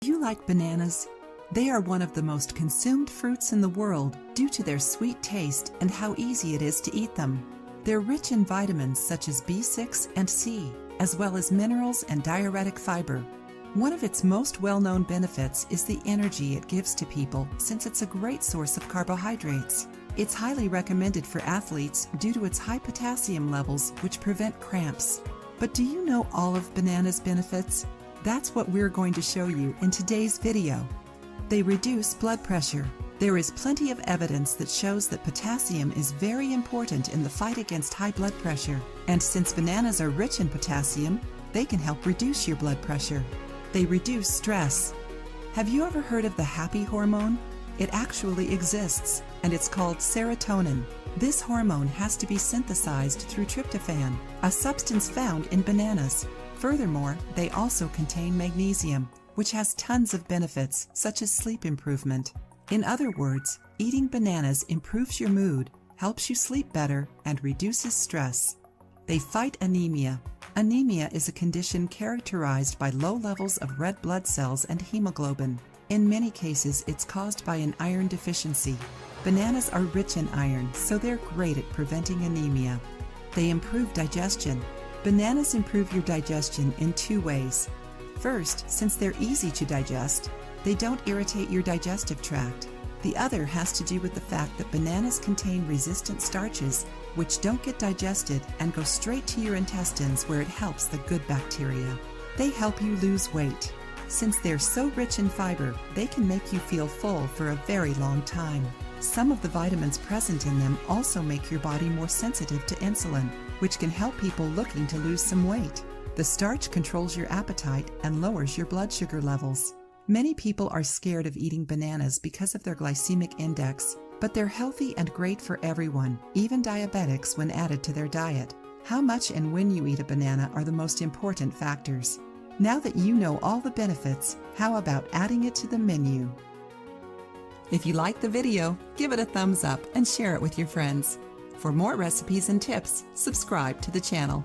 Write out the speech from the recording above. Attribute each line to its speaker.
Speaker 1: Do you like bananas? They are one of the most consumed fruits in the world due to their sweet taste and how easy it is to eat them. They're rich in vitamins such as B6 and C, as well as minerals and diuretic fiber. One of its most well-known benefits is the energy it gives to people, since it's a great source of carbohydrates. It's highly recommended for athletes due to its high potassium levels, which prevent cramps. But do you know all of bananas' benefits? That's what we're going to show you in today's video. They reduce blood pressure. There is plenty of evidence that shows that potassium is very important in the fight against high blood pressure. And since bananas are rich in potassium, they can help reduce your blood pressure. They reduce stress. Have you ever heard of the happy hormone? It actually exists, and it's called serotonin. This hormone has to be synthesized through tryptophan, a substance found in bananas. Furthermore, they also contain magnesium, which has tons of benefits, such as sleep improvement. In other words, eating bananas improves your mood, helps you sleep better, and reduces stress. They fight anemia. Anemia is a condition characterized by low levels of red blood cells and hemoglobin. In many cases, it's caused by an iron deficiency. Bananas are rich in iron, so they're great at preventing anemia. They improve digestion. Bananas improve your digestion in two ways. First, since they're easy to digest, they don't irritate your digestive tract. The other has to do with the fact that bananas contain resistant starches, which don't get digested and go straight to your intestines where it helps the good bacteria. They help you lose weight. Since they're so rich in fiber, they can make you feel full for a very long time. Some of the vitamins present in them also make your body more sensitive to insulin, which can help people looking to lose some weight. The starch controls your appetite and lowers your blood sugar levels. Many people are scared of eating bananas because of their glycemic index, but they're healthy and great for everyone, even diabetics, when added to their diet. How much and when you eat a banana are the most important factors. Now that you know all the benefits, how about adding it to the menu? If you like the video, give it a thumbs up and share it with your friends. For more recipes and tips, subscribe to the channel.